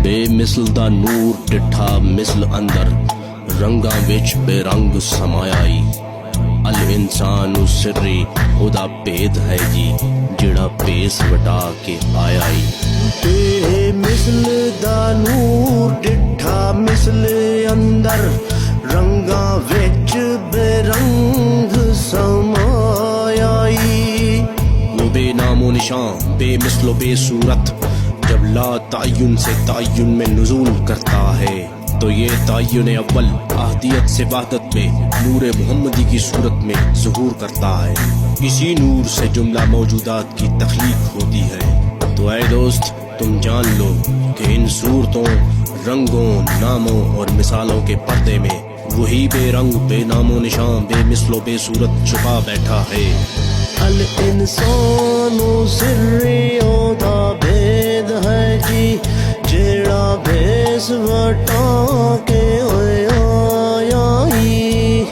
بے مثل دا نور ڈٹھا مثل اندر رنگاں وچ بے رنگ سمایائی الانسان سری خدا بید ہے جی جڑا پیس وٹا کے آیائی بے مثل دا نور ڈٹھا مثل اندر رنگاں وچ بے رنگ سمایائی وہ بے نام و نشان بے مثل و بے صورت جب لا تعین سے تعین میں نزول کرتا ہے تو یہ تعین اول احدیت سے وحدت میں نور محمدی کی صورت میں ظہور کرتا ہے. اسی نور سے جملہ موجودات کی تخلیق ہوتی ہے. تو اے دوست تم جان لو کہ ان صورتوں رنگوں ناموں اور مثالوں کے پردے میں وہی بے رنگ بے نام و نشان بے مثل و بے صورت چھپا بیٹھا ہے. الانسان سریوں دا بید ہے جی جیڑا بیس وٹا کے آئی.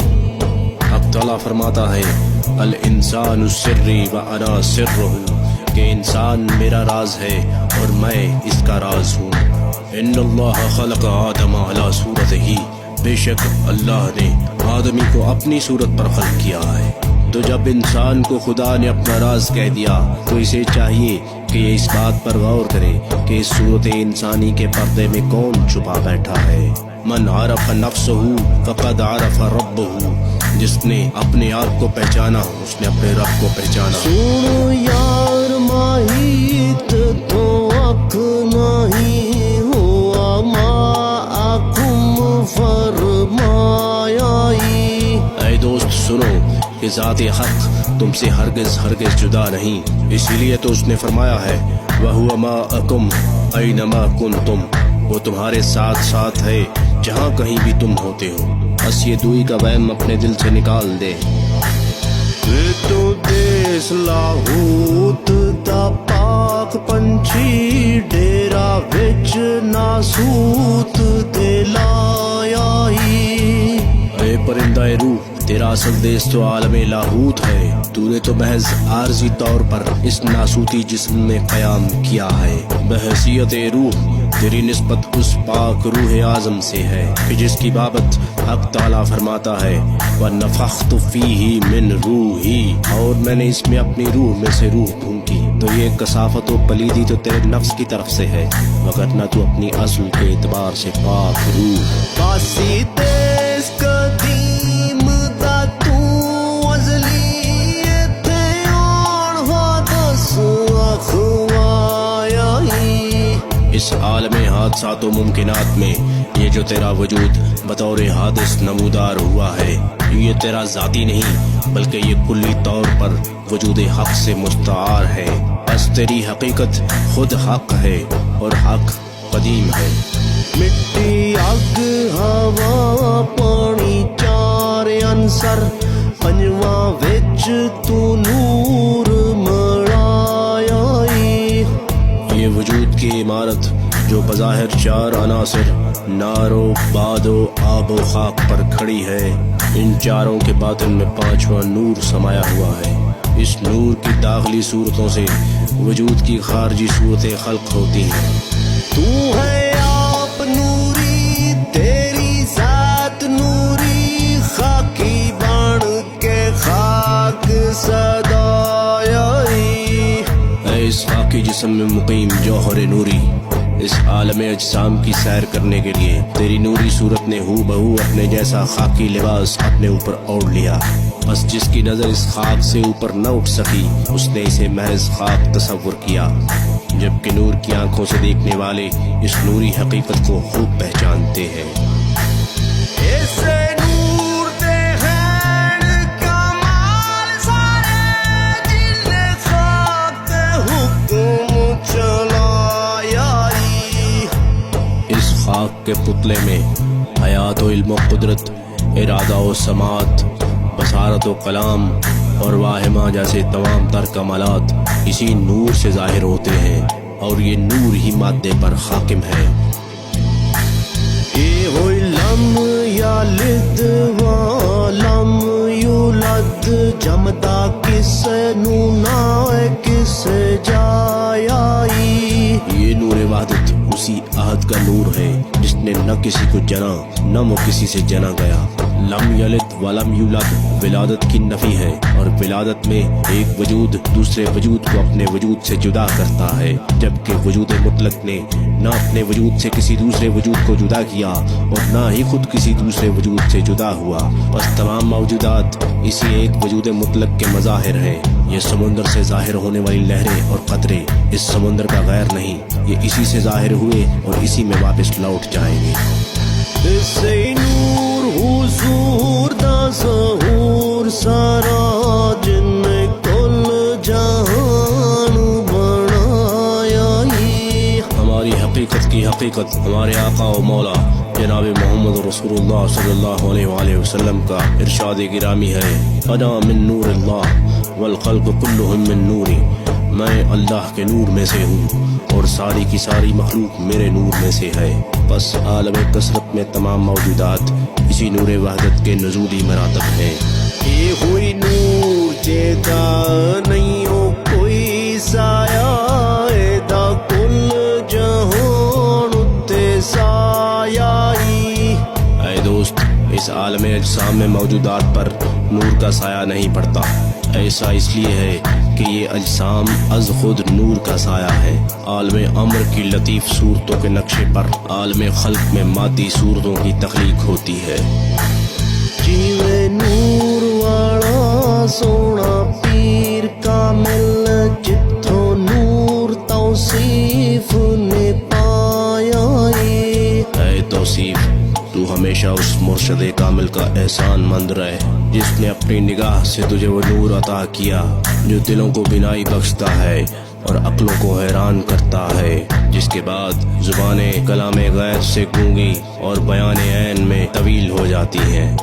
اب تعالیٰ فرماتا ہے الانسان السری و انا سرہ کہ انسان میرا راز ہے اور میں اس کا راز ہوں. ان اللہ خلق آدم علی صورتہ بے شک اللہ نے آدمی کو اپنی صورت پر خلق کیا ہے. تو جب انسان کو خدا نے اپنا راز کہہ دیا تو اسے چاہیے کہ یہ اس بات پر غور کرے کہ اس صورت انسانی کے پردے میں کون چھپا بیٹھا ہے. من عرف نفسہ فقد عرف ربہ جس نے اپنے آپ کو پہچانا اس نے اپنے رب کو پہچانا. سنو یار ماہیت تو اک نہیں ہوا ما اکم فرمایا. اے دوست سنو کہ ذات حق تم سے ہرگز ہرگز جدا نہیں. اسی لیے تو اس نے فرمایا ہے وَهُوَ مَعَكُمْ أَيْنَمَا كُنْتُمْ وہ تمہارے ساتھ ساتھ ہے جہاں کہیں بھی تم ہوتے ہو. بس یہ دوئی کا وہم اپنے دل سے نکال دے. تو دیس لاہوت دا پاک پنچھی ڈیرا وچ ناسوت دے لائی. اے پرندہ روح تیرا اصل دیس تو عالم لاہوت ہے. تو نے تو محض عارضی طور پر اس ناسوتی جسم میں قیام کیا ہے. بحیثیت روح تیری نسبت اس پاک روح اعظم سے ہے کہ جس کی بابت حق تعالیٰ فرماتا ہے وَنَفَخْتُ فِيهِ مِنْ رُوحِي اور میں نے اس میں اپنی روح میں سے روح پھونکی. تو یہ کثافت و پلیدی تو تیرے نفس کی طرف سے ہے وگرنہ تو اپنی اصل کے اعتبار سے پاک روح. باسی دیس قدیم دا تو ازلی ایتھے آن حادث اخوایا. اس عالم حادثات و ممکنات میں یہ جو تیرا وجود بطور حادث نمودار ہوا ہے یہ تیرا ذاتی نہیں بلکہ یہ کلی طور پر وجود حق سے مستعار ہے. بس تیری حقیقت خود حق ہے اور حق قدیم ہے. مٹی اگ ہوا پانی چار عنصر پنجواں وچ تو نور مڑایا. یہ وجود کی عمارت جو بظاہر چار عناصر نار و باد و آب و خاک پر کھڑی ہے ان چاروں کے باطن میں پانچواں نور سمایا ہوا ہے. اس نور کی داخلی صورتوں سے وجود کی خارجی صورتیں خلق ہوتی ہیں. تو ہے آپ نوری تیری ذات نوری خاکی بن کے خاک صدایا. اے اس خاکی جسم میں مقیم جوہر نوری اس عالم اجسام کی سیر کرنے کے لیے تیری نوری صورت نے ہو بہو اپنے جیسا خاکی لباس اپنے اوپر اوڑھ لیا. بس جس کی نظر اس خاک سے اوپر نہ اٹھ سکی اس نے اسے محض خاک تصور کیا جبکہ نور کی آنکھوں سے دیکھنے والے اس نوری حقیقت کو خوب پہچانتے ہیں. خاک کے پتلے میں حیات و علم و قدرت ارادہ و سماعت بصارت و کلام اور واہمہ جیسے تمام تر کمالات اسی نور سے ظاہر ہوتے ہیں اور یہ نور ہی مادے پر حاکم ہے. اے ہوئی لم یلد ولم یولد جمدا کس نو نہ کس جایا. یہ نور وحدت اسی عہد وجود کا نور ہے جس نے نہ کسی کو جنا نہ وہ کسی سے جنا گیا. لم یلد ولم یولد ولادت کی نفی ہے، اور ولادت میں ایک وجود دوسرے وجود کو اپنے وجود سے جدا کرتا ہے، جبکہ وجود مطلق نے نہ اپنے وجود سے کسی دوسرے وجود کو جدا کیا اور نہ ہی خود کسی دوسرے وجود سے جدا ہوا. بس تمام موجودات اسی ایک وجود مطلق کے مظاہر ہیں. یہ سمندر سے ظاہر ہونے والی لہریں اور قطرے اس سمندر کا غیر نہیں، یہ اسی سے ظاہر ہوئے اور اسی میں واپس لوٹ جائیں گے. سے نور حضور دا ظہور سارا جن کل جہان بنایا ہی. ہماری حقیقت کی حقیقت ہمارے آقا و مولا جناب محمد رسول اللہ صلی اللہ علیہ وآلہ وسلم کا ارشاد گرامی ہے: انا من نور اللہ والخلق کلہم من نوری. میں اللہ کے نور میں سے ہوں اور ساری کی ساری مخلوق میرے نور میں سے ہے. بس عالم کثرت میں تمام موجودات اسی نور وحدت کے نزولی مراتب ہیں. یہ ہوئی نور جیدا نہیں ہو کوئی سایہ دا کل جہان اتے سایہ ہی. اے دوست، اس عالم اجسام میں موجودات پر نور کا سایہ نہیں پڑتا. ایسا اس لیے ہے کہ یہ اجسام از خود نور کا سایہ ہے. عالم امر کی لطیف صورتوں کے نقشے پر عالم خلق میں مادی صورتوں کی تخلیق ہوتی ہے. جیوے نور والا سونا پیر کامل جتھوں نور توصیف نے پایا ہے. اے توصیف، تو ہمیشہ اس مرشد کامل کا احسان مند رہے جس نے اپنی نگاہ سے تجھے وہ نور عطا کیا جو دلوں کو بینائی بخشتا ہے اور عقلوں کو حیران کرتا ہے، جس کے بعد زبانیں کلام غیر سے گونگی اور بیان عین میں طویل ہو جاتی ہیں.